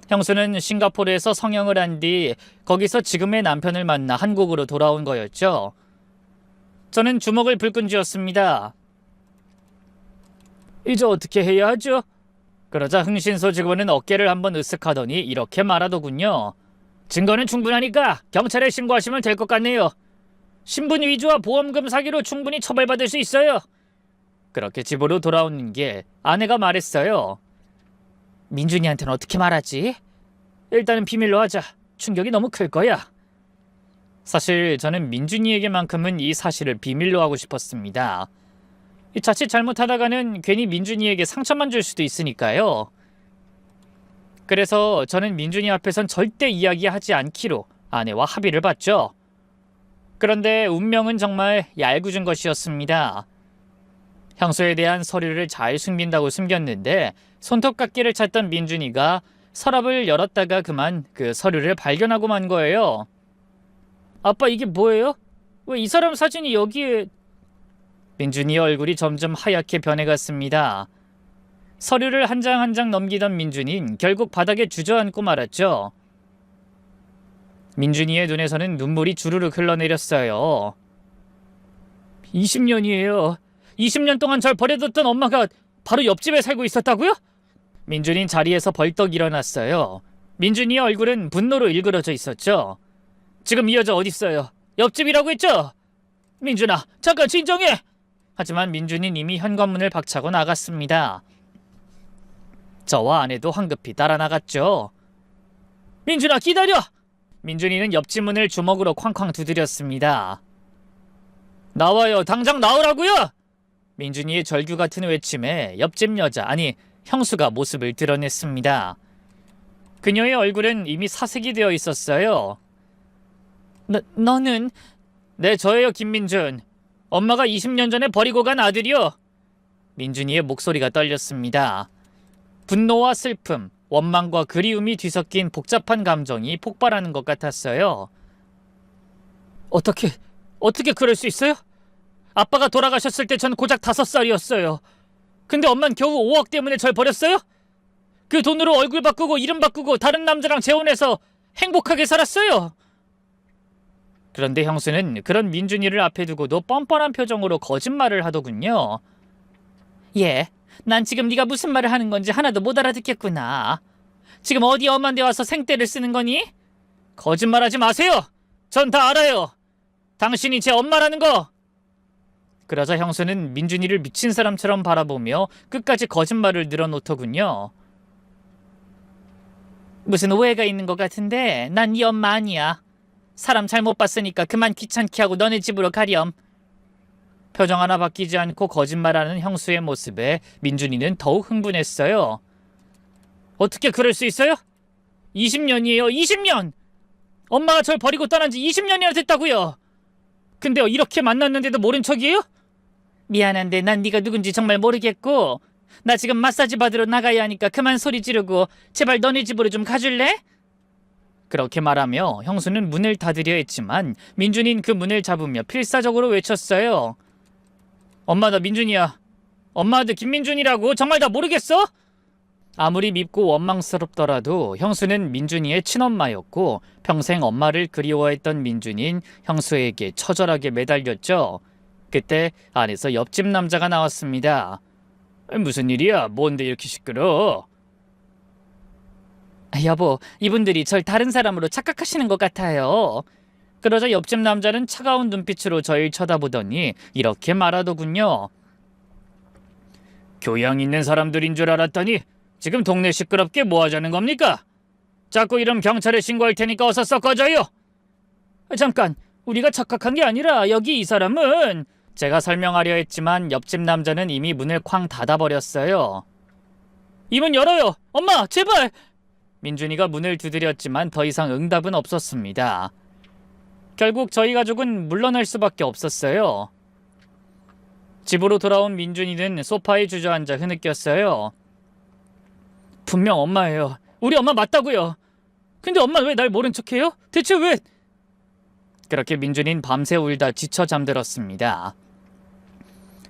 형수는 싱가포르에서 성형을 한 뒤 거기서 지금의 남편을 만나 한국으로 돌아온 거였죠. 저는 주먹을 불끈 쥐었습니다. 이제 어떻게 해야 하죠? 그러자 흥신소 직원은 어깨를 한번 으쓱하더니 이렇게 말하더군요. 증거는 충분하니까 경찰에 신고하시면 될 것 같네요. 신분 위조와 보험금 사기로 충분히 처벌받을 수 있어요. 그렇게 집으로 돌아오는 길 아내가 말했어요. 민준이한테는 어떻게 말하지? 일단은 비밀로 하자. 충격이 너무 클 거야. 사실 저는 민준이에게만큼은 이 사실을 비밀로 하고 싶었습니다. 자칫 잘못하다가는 괜히 민준이에게 상처만 줄 수도 있으니까요. 그래서 저는 민준이 앞에선 절대 이야기하지 않기로 아내와 합의를 봤죠. 그런데 운명은 정말 얄궂은 것이었습니다. 형수에 대한 서류를 잘 숨긴다고 숨겼는데 손톱깎이를 찾던 민준이가 서랍을 열었다가 그만 그 서류를 발견하고 만 거예요. 아빠, 이게 뭐예요? 왜 이 사람 사진이 여기에... 민준이의 얼굴이 점점 하얗게 변해갔습니다. 서류를 한 장 한 장 넘기던 민준이는 결국 바닥에 주저앉고 말았죠. 민준이의 눈에서는 눈물이 주르륵 흘러내렸어요. 20년이에요. 20년 동안 절 버려뒀던 엄마가 바로 옆집에 살고 있었다고요? 민준이는 자리에서 벌떡 일어났어요. 민준이의 얼굴은 분노로 일그러져 있었죠. 지금 이 여자 어딨어요? 옆집이라고 했죠? 민준아, 잠깐 진정해! 하지만 민준이는 이미 현관문을 박차고 나갔습니다. 저와 아내도 황급히 따라 나갔죠. 민준아, 기다려! 민준이는 옆집 문을 주먹으로 쾅쾅 두드렸습니다. 나와요, 당장 나오라고요! 민준이의 절규 같은 외침에 옆집 여자, 아니 형수가 모습을 드러냈습니다. 그녀의 얼굴은 이미 사색이 되어 있었어요. 너는? 네, 저예요, 김민준. 엄마가 20년 전에 버리고 간 아들이요. 민준이의 목소리가 떨렸습니다. 분노와 슬픔, 원망과 그리움이 뒤섞인 복잡한 감정이 폭발하는 것 같았어요. 어떻게 그럴 수 있어요? 아빠가 돌아가셨을 때 전 고작 5살이었어요. 근데 엄만 겨우 5억 때문에 절 버렸어요? 그 돈으로 얼굴 바꾸고 이름 바꾸고 다른 남자랑 재혼해서 행복하게 살았어요. 그런데 형수는 그런 민준이를 앞에 두고도 뻔뻔한 표정으로 거짓말을 하더군요. 예, 난 지금 네가 무슨 말을 하는 건지 하나도 못 알아듣겠구나. 지금 어디 엄한 데 와서 생떼를 쓰는 거니? 거짓말하지 마세요. 전 다 알아요. 당신이 제 엄마라는 거. 그러자 형수는 민준이를 미친 사람처럼 바라보며 끝까지 거짓말을 늘어놓더군요. 무슨 오해가 있는 것 같은데 난 네 엄마 아니야. 사람 잘못 봤으니까 그만 귀찮게 하고 너네 집으로 가렴. 표정 하나 바뀌지 않고 거짓말하는 형수의 모습에 민준이는 더욱 흥분했어요. 어떻게 그럴 수 있어요? 20년이에요. 20년! 엄마가 절 버리고 떠난 지 20년이나 됐다고요. 근데 이렇게 만났는데도 모른 척이에요? 미안한데 난 네가 누군지 정말 모르겠고, 나 지금 마사지 받으러 나가야 하니까 그만 소리 지르고 제발 너네 집으로 좀 가줄래? 그렇게 말하며 형수는 문을 닫으려 했지만 민준이는 그 문을 잡으며 필사적으로 외쳤어요. 엄마, 나 민준이야. 엄마 아들 김민준이라고. 정말 다 모르겠어? 아무리 밉고 원망스럽더라도 형수는 민준이의 친엄마였고 평생 엄마를 그리워했던 민준이는 형수에게 처절하게 매달렸죠. 그때 안에서 옆집 남자가 나왔습니다. 무슨 일이야? 뭔데 이렇게 시끄러? 여보, 이분들이 절 다른 사람으로 착각하시는 것 같아요. 그러자 옆집 남자는 차가운 눈빛으로 저를 쳐다보더니 이렇게 말하더군요. 교양 있는 사람들인 줄 알았더니 지금 동네 시끄럽게 뭐 하자는 겁니까? 자꾸 이러면 경찰에 신고할 테니까 어서 썩 꺼져요. 잠깐, 우리가 착각한 게 아니라 여기 이 사람은... 제가 설명하려 했지만 옆집 남자는 이미 문을 쾅 닫아버렸어요. 이 문 열어요. 엄마, 제발. 민준이가 문을 두드렸지만 더 이상 응답은 없었습니다. 결국 저희 가족은 물러날 수밖에 없었어요. 집으로 돌아온 민준이는 소파에 주저앉아 흐느꼈어요. 분명 엄마예요. 우리 엄마 맞다고요. 근데 엄마 왜 날 모른 척해요? 대체 왜? 그렇게 민준이는 밤새 울다 지쳐 잠들었습니다.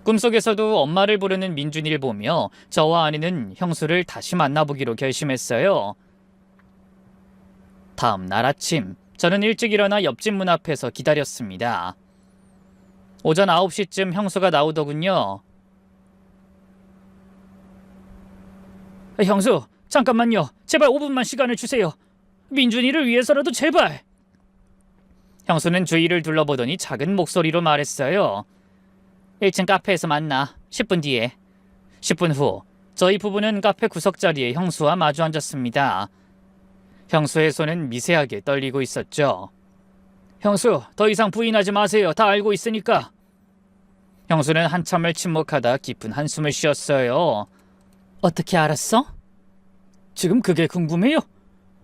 꿈속에서도 엄마를 부르는 민준이를 보며 저와 아내는 형수를 다시 만나보기로 결심했어요. 다음 날 아침, 저는 일찍 일어나 옆집 문 앞에서 기다렸습니다. 오전 9시쯤 형수가 나오더군요. 형수, 잠깐만요. 제발 5분만 시간을 주세요. 민준이를 위해서라도 제발. 형수는 주위를 둘러보더니 작은 목소리로 말했어요. 1층 카페에서 만나. 10분 뒤에. 10분 후, 저희 부부는 카페 구석자리에 형수와 마주 앉았습니다. 형수의 손은 미세하게 떨리고 있었죠. 형수, 더 이상 부인하지 마세요. 다 알고 있으니까. 형수는 한참을 침묵하다 깊은 한숨을 쉬었어요. 어떻게 알았어? 지금 그게 궁금해요.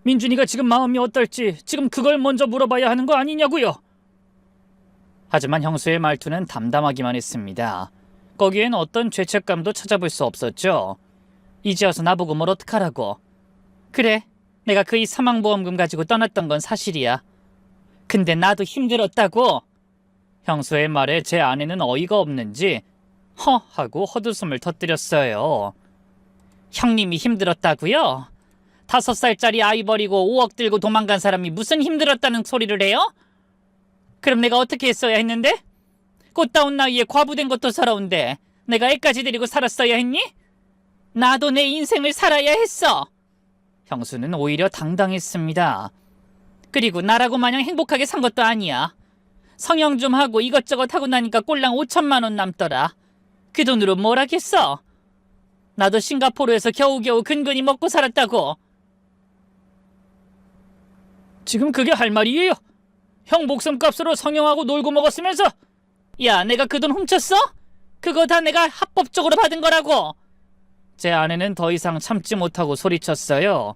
민준이가 지금 마음이 어떨지 지금 그걸 먼저 물어봐야 하는 거 아니냐고요. 하지만 형수의 말투는 담담하기만 했습니다. 거기엔 어떤 죄책감도 찾아볼 수 없었죠. 이제 와서 나보고 뭘 어떡하라고. 그래, 내가 그이 사망보험금 가지고 떠났던 건 사실이야. 근데 나도 힘들었다고. 형수의 말에 제 아내는 어이가 없는지 허 하고 헛웃음을 터뜨렸어요. 형님이 힘들었다고요? 5살짜리 아이 버리고 5억 들고 도망간 사람이 무슨 힘들었다는 소리를 해요? 그럼 내가 어떻게 했어야 했는데? 꽃다운 나이에 과부된 것도 서러운데 내가 애까지 데리고 살았어야 했니? 나도 내 인생을 살아야 했어. 형수는 오히려 당당했습니다. 그리고 나라고 마냥 행복하게 산 것도 아니야. 성형 좀 하고 이것저것 하고 나니까 꼴랑 5천만 원 남더라. 그 돈으로 뭘 하겠어? 나도 싱가포르에서 겨우겨우 근근히 먹고 살았다고. 지금 그게 할 말이에요? 형 목숨값으로 성형하고 놀고 먹었으면서. 야, 내가 그 돈 훔쳤어? 그거 다 내가 합법적으로 받은 거라고. 제 아내는 더 이상 참지 못하고 소리쳤어요.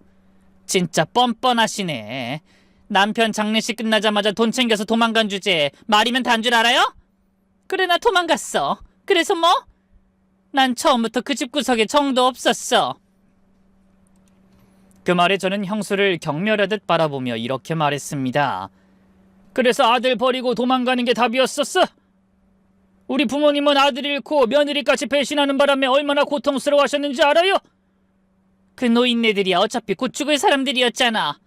진짜 뻔뻔하시네. 남편 장례식 끝나자마자 돈 챙겨서 도망간 주제에 말이면 단 줄 알아요? 그래, 나 도망갔어. 그래서 뭐? 난 처음부터 그 집 구석에 정도 없었어. 그 말에 저는 형수를 경멸하듯 바라보며 이렇게 말했습니다. 그래서 아들 버리고 도망가는 게 답이었었어? 우리 부모님은 아들 잃고 며느리까지 배신하는 바람에 얼마나 고통스러워하셨는지 알아요? 그 노인네들이야 어차피 곧 죽을 사람들이었잖아.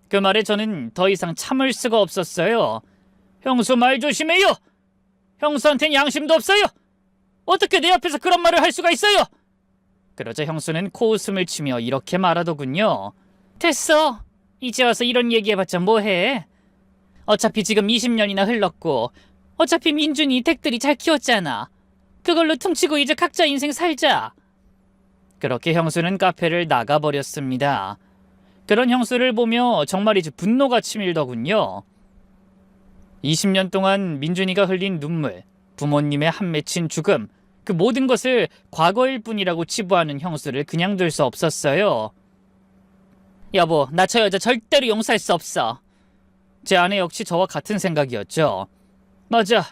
그 말에 저는 더 이상 참을 수가 없었어요. 형수 말 조심해요. 형수한텐 양심도 없어요. 어떻게 내 앞에서 그런 말을 할 수가 있어요? 그러자 형수는 코웃음을 치며 이렇게 말하더군요. 됐어. 이제 와서 이런 얘기해봤자 뭐해. 어차피 지금 20년이나 흘렀고 어차피 민준이 댁들이 잘 키웠잖아. 그걸로 퉁치고 이제 각자 인생 살자. 그렇게 형수는 카페를 나가버렸습니다. 그런 형수를 보며 정말이지 분노가 치밀더군요. 20년 동안 민준이가 흘린 눈물, 부모님의 한 맺힌 죽음, 그 모든 것을 과거일 뿐이라고 치부하는 형수를 그냥 둘 수 없었어요. 여보, 나 저 여자 절대로 용서할 수 없어. 제 아내 역시 저와 같은 생각이었죠. 맞아.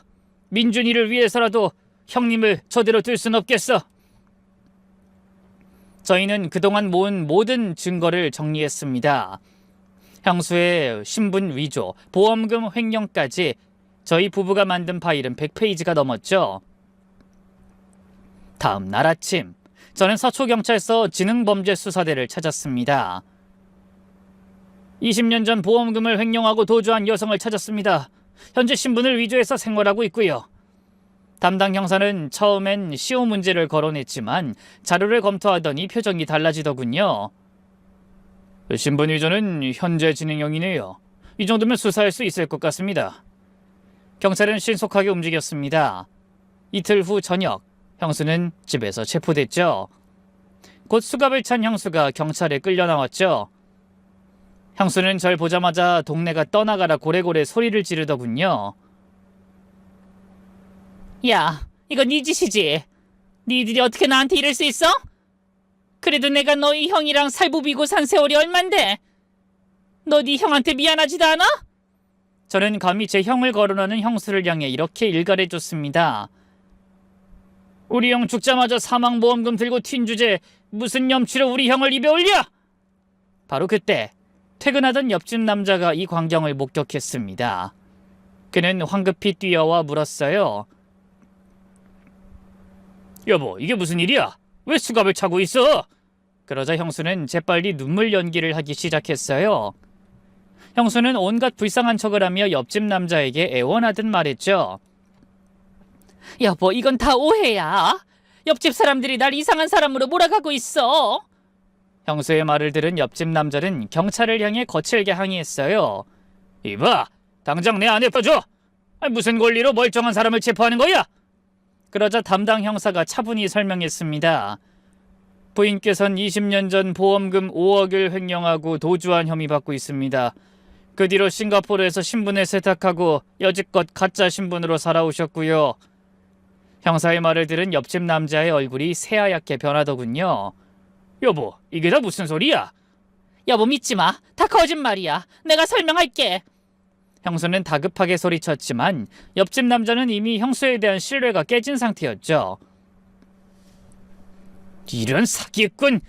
민준이를 위해서라도 형님을 저대로 둘 순 없겠어. 저희는 그동안 모은 모든 증거를 정리했습니다. 형수의 신분 위조, 보험금 횡령까지 저희 부부가 만든 파일은 100페이지가 넘었죠. 다음 날 아침, 저는 서초경찰서 지능범죄수사대를 찾았습니다. 20년 전 보험금을 횡령하고 도주한 여성을 찾았습니다. 현재 신분을 위조해서 생활하고 있고요. 담당 형사는 처음엔 시효 문제를 거론했지만 자료를 검토하더니 표정이 달라지더군요. 신분 위조는 현재 진행형이네요. 이 정도면 수사할 수 있을 것 같습니다. 경찰은 신속하게 움직였습니다. 이틀 후 저녁, 형수는 집에서 체포됐죠. 곧 수갑을 찬 형수가 경찰에 끌려 나왔죠. 형수는 절 보자마자 동네가 떠나가라 고래고래 소리를 지르더군요. 야, 이거 네 짓이지? 니들이 어떻게 나한테 이럴 수 있어? 그래도 내가 너희 형이랑 살부비고 산 세월이 얼만데? 너 네 형한테 미안하지도 않아? 저는 감히 제 형을 거론하는 형수를 향해 이렇게 일갈해줬습니다. 우리 형 죽자마자 사망보험금 들고 튄 주제 무슨 염치로 우리 형을 입에 올려? 바로 그때 퇴근하던 옆집 남자가 이 광경을 목격했습니다. 그는 황급히 뛰어와 물었어요. 여보, 이게 무슨 일이야? 왜 수갑을 차고 있어? 그러자 형수는 재빨리 눈물 연기를 하기 시작했어요. 형수는 온갖 불쌍한 척을 하며 옆집 남자에게 애원하듯 말했죠. 여보, 이건 다 오해야. 옆집 사람들이 날 이상한 사람으로 몰아가고 있어. 형수의 말을 들은 옆집 남자는 경찰을 향해 거칠게 항의했어요. 이봐, 당장 내 안에 떠줘. 무슨 권리로 멀쩡한 사람을 체포하는 거야? 그러자 담당 형사가 차분히 설명했습니다. 부인께서는 20년 전 보험금 5억을 횡령하고 도주한 혐의 받고 있습니다. 그 뒤로 싱가포르에서 신분을 세탁하고 여지껏 가짜 신분으로 살아오셨고요. 형사의 말을 들은 옆집 남자의 얼굴이 새하얗게 변하더군요. 여보, 이게 다 무슨 소리야? 여보, 믿지 마. 다 거짓말이야. 내가 설명할게. 형수는 다급하게 소리쳤지만 옆집 남자는 이미 형수에 대한 신뢰가 깨진 상태였죠. 이런 사기꾼!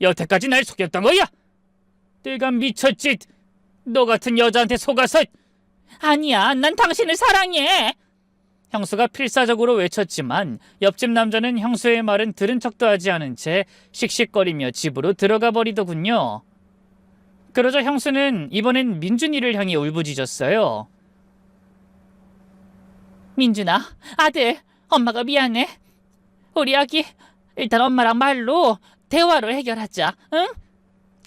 여태까지 날 속였던 거야? 내가 미쳤지. 너 같은 여자한테 속아서. 아니야, 난 당신을 사랑해. 형수가 필사적으로 외쳤지만 옆집 남자는 형수의 말은 들은 척도 하지 않은 채 씩씩거리며 집으로 들어가 버리더군요. 그러자 형수는 이번엔 민준이를 향해 울부짖었어요. 민준아, 아들, 엄마가 미안해. 우리 아기 일단 엄마랑 말로 대화로 해결하자, 응?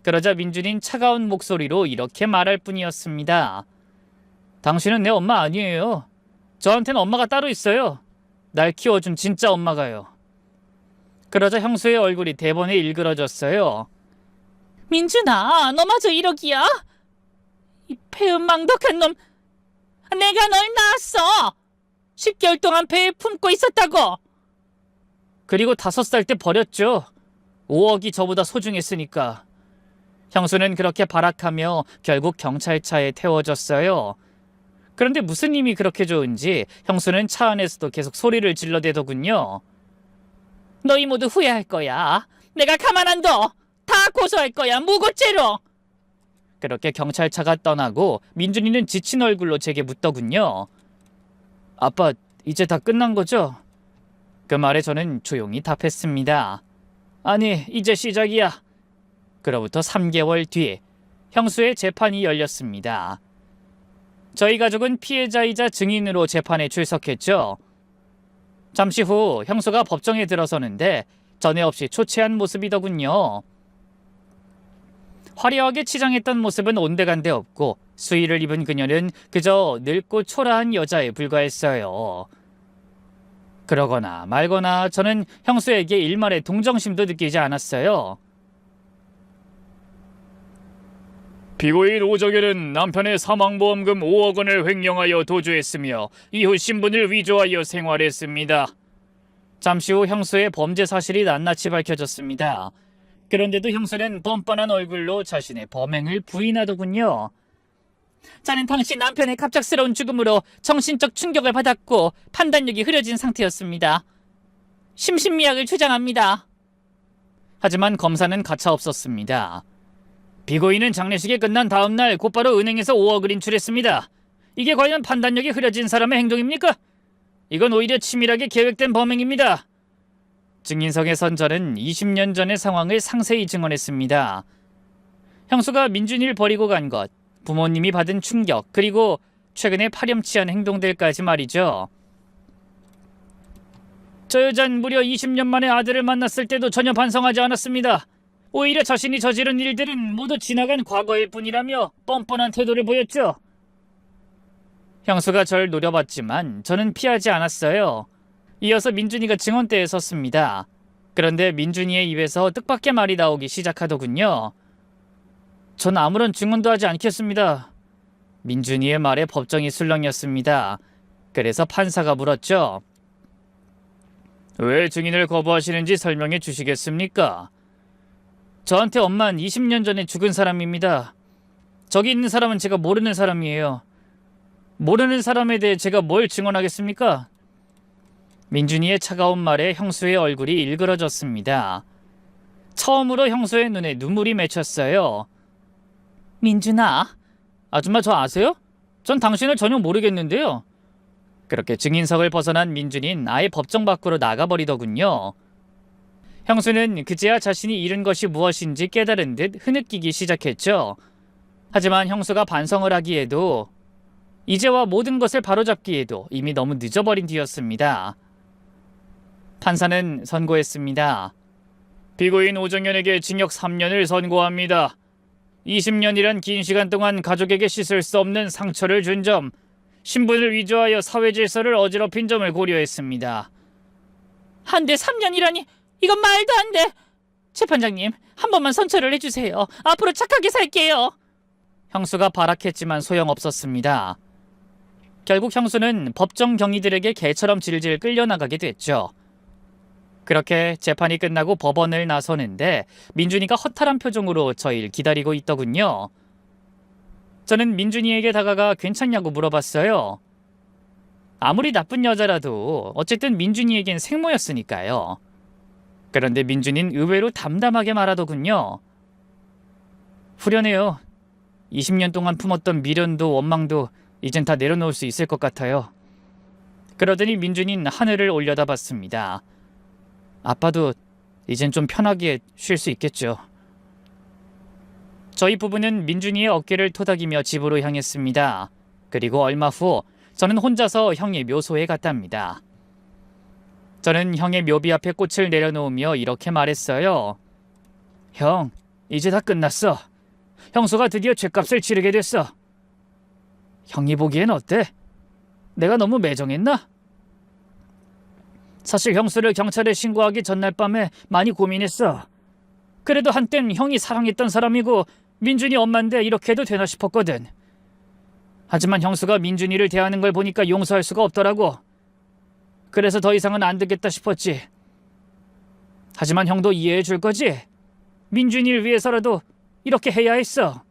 그러자 민준이는 차가운 목소리로 이렇게 말할 뿐이었습니다. 당신은 내 엄마 아니에요. 저한테는 엄마가 따로 있어요. 날 키워준 진짜 엄마가요. 그러자 형수의 얼굴이 대번에 일그러졌어요. 민준아, 너마저 이러기야? 이 배은망덕한 놈, 내가 널 낳았어. 10개월 동안 배에 품고 있었다고. 그리고 5살 때 버렸죠. 5억이 저보다 소중했으니까. 형수는 그렇게 발악하며 결국 경찰차에 태워졌어요. 그런데 무슨 힘이 그렇게 좋은지 형수는 차 안에서도 계속 소리를 질러대더군요. 너희 모두 후회할 거야. 내가 가만 안 둬. 다 고소할 거야, 무고죄로. 그렇게 경찰차가 떠나고 민준이는 지친 얼굴로 제게 묻더군요. 아빠, 이제 다 끝난 거죠? 그 말에 저는 조용히 답했습니다. 아니, 이제 시작이야. 그로부터 3개월 뒤 형수의 재판이 열렸습니다. 저희 가족은 피해자이자 증인으로 재판에 출석했죠. 잠시 후 형수가 법정에 들어서는데 전에 없이 초췌한 모습이더군요. 화려하게 치장했던 모습은 온데간데 없고 수의를 입은 그녀는 그저 늙고 초라한 여자에 불과했어요. 그러거나 말거나 저는 형수에게 일말의 동정심도 느끼지 않았어요. 피고인 오정현은 남편의 사망보험금 5억 원을 횡령하여 도주했으며 이후 신분을 위조하여 생활했습니다. 잠시 후 형수의 범죄 사실이 낱낱이 밝혀졌습니다. 그런데도 형수는 뻔뻔한 얼굴로 자신의 범행을 부인하더군요. 저는 당신 남편의 갑작스러운 죽음으로 정신적 충격을 받았고 판단력이 흐려진 상태였습니다. 심신미약을 주장합니다. 하지만 검사는 가차없었습니다. 피고인은 장례식이 끝난 다음 날 곧바로 은행에서 5억을 인출했습니다. 이게 과연 판단력이 흐려진 사람의 행동입니까? 이건 오히려 치밀하게 계획된 범행입니다. 증인석에 선 저는 20년 전의 상황을 상세히 증언했습니다. 형수가 민준이를 버리고 간 것, 부모님이 받은 충격, 그리고 최근에 파렴치한 행동들까지 말이죠. 저 여자는 무려 20년 만에 아들을 만났을 때도 전혀 반성하지 않았습니다. 오히려 자신이 저지른 일들은 모두 지나간 과거일 뿐이라며 뻔뻔한 태도를 보였죠. 형수가 절 노려봤지만 저는 피하지 않았어요. 이어서 민준이가 증언대에 섰습니다. 그런데 민준이의 입에서 뜻밖의 말이 나오기 시작하더군요. 전 아무런 증언도 하지 않겠습니다. 민준이의 말에 법정이 술렁였습니다. 그래서 판사가 물었죠. 왜 증인을 거부하시는지 설명해 주시겠습니까? 저한테 엄마는 20년 전에 죽은 사람입니다. 저기 있는 사람은 제가 모르는 사람이에요. 모르는 사람에 대해 제가 뭘 증언하겠습니까? 민준이의 차가운 말에 형수의 얼굴이 일그러졌습니다. 처음으로 형수의 눈에 눈물이 맺혔어요. 민준아, 아줌마 저 아세요? 전 당신을 전혀 모르겠는데요. 그렇게 증인석을 벗어난 민준이는 아예 법정 밖으로 나가버리더군요. 형수는 그제야 자신이 잃은 것이 무엇인지 깨달은 듯 흐느끼기 시작했죠. 하지만 형수가 반성을 하기에도 이제와 모든 것을 바로잡기에도 이미 너무 늦어버린 뒤였습니다. 판사는 선고했습니다. 피고인 오정현에게 징역 3년을 선고합니다. 20년이란 긴 시간 동안 가족에게 씻을 수 없는 상처를 준 점, 신분을 위조하여 사회 질서를 어지럽힌 점을 고려했습니다. 한데 3년이라니 이건 말도 안 돼. 재판장님, 한 번만 선처를 해주세요. 앞으로 착하게 살게요. 형수가 발악했지만 소용없었습니다. 결국 형수는 법정 경위들에게 개처럼 질질 끌려나가게 됐죠. 그렇게 재판이 끝나고 법원을 나서는데 민준이가 허탈한 표정으로 저희를 기다리고 있더군요. 저는 민준이에게 다가가 괜찮냐고 물어봤어요. 아무리 나쁜 여자라도 어쨌든 민준이에겐 생모였으니까요. 그런데 민준이는 의외로 담담하게 말하더군요. 후련해요. 20년 동안 품었던 미련도 원망도 이젠 다 내려놓을 수 있을 것 같아요. 그러더니 민준이는 하늘을 올려다봤습니다. 아빠도 이젠 좀 편하게 쉴 수 있겠죠. 저희 부부는 민준이의 어깨를 토닥이며 집으로 향했습니다. 그리고 얼마 후 저는 혼자서 형의 묘소에 갔답니다. 저는 형의 묘비 앞에 꽃을 내려놓으며 이렇게 말했어요. 형, 이제 다 끝났어. 형수가 드디어 죗값을 치르게 됐어. 형이 보기엔 어때? 내가 너무 매정했나? 사실 형수를 경찰에 신고하기 전날 밤에 많이 고민했어. 그래도 한땐 형이 사랑했던 사람이고 민준이 엄마인데 이렇게 해도 되나 싶었거든. 하지만 형수가 민준이를 대하는 걸 보니까 용서할 수가 없더라고. 그래서 더 이상은 안 되겠다 싶었지. 하지만 형도 이해해 줄 거지? 민준이를 위해서라도 이렇게 해야 했어.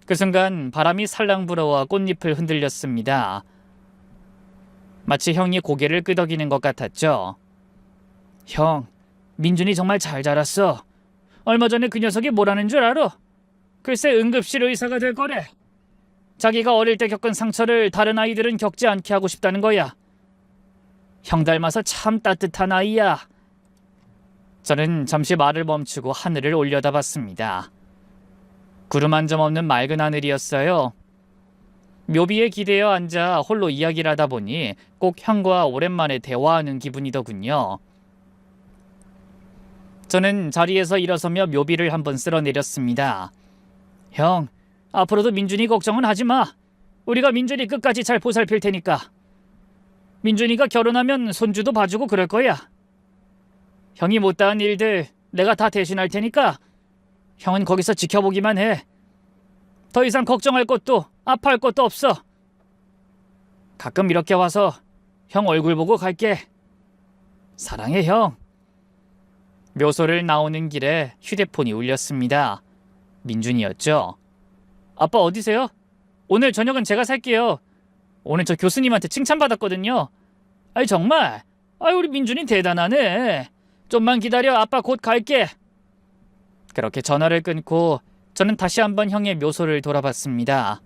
그 순간 바람이 살랑 불어와 꽃잎을 흔들렸습니다. 마치 형이 고개를 끄덕이는 것 같았죠. 형, 민준이 정말 잘 자랐어. 얼마 전에 그 녀석이 뭐라는 줄 알아? 글쎄 응급실 의사가 될 거래. 자기가 어릴 때 겪은 상처를 다른 아이들은 겪지 않게 하고 싶다는 거야. 형 닮아서 참 따뜻한 아이야. 저는 잠시 말을 멈추고 하늘을 올려다봤습니다. 구름 한 점 없는 맑은 하늘이었어요. 묘비에 기대어 앉아 홀로 이야기를 하다 보니 꼭 형과 오랜만에 대화하는 기분이더군요. 저는 자리에서 일어서며 묘비를 한번 쓸어내렸습니다. 형, 앞으로도 민준이 걱정은 하지 마. 우리가 민준이 끝까지 잘 보살필 테니까. 민준이가 결혼하면 손주도 봐주고 그럴 거야. 형이 못다한 일들 내가 다 대신할 테니까 형은 거기서 지켜보기만 해. 더 이상 걱정할 것도 아파할 것도 없어. 가끔 이렇게 와서 형 얼굴 보고 갈게. 사랑해, 형. 묘소를 나오는 길에 휴대폰이 울렸습니다. 민준이었죠. 아빠 어디세요? 오늘 저녁은 제가 살게요. 오늘 저 교수님한테 칭찬받았거든요. 아이 정말? 아이 우리 민준이 대단하네. 좀만 기다려. 아빠 곧 갈게. 그렇게 전화를 끊고 저는 다시 한번 형의 묘소를 돌아봤습니다.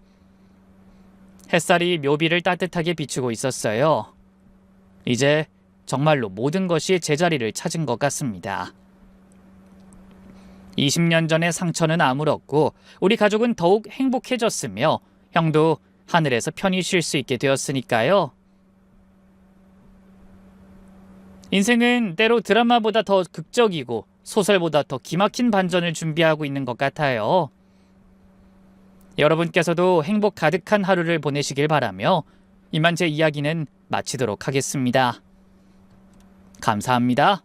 햇살이 묘비를 따뜻하게 비추고 있었어요. 이제 정말로 모든 것이 제자리를 찾은 것 같습니다. 20년 전의 상처는 아물었고 우리 가족은 더욱 행복해졌으며 형도 하늘에서 편히 쉴 수 있게 되었으니까요. 인생은 때로 드라마보다 더 극적이고 소설보다 더 기막힌 반전을 준비하고 있는 것 같아요. 여러분께서도 행복 가득한 하루를 보내시길 바라며 이만 제 이야기는 마치도록 하겠습니다. 감사합니다.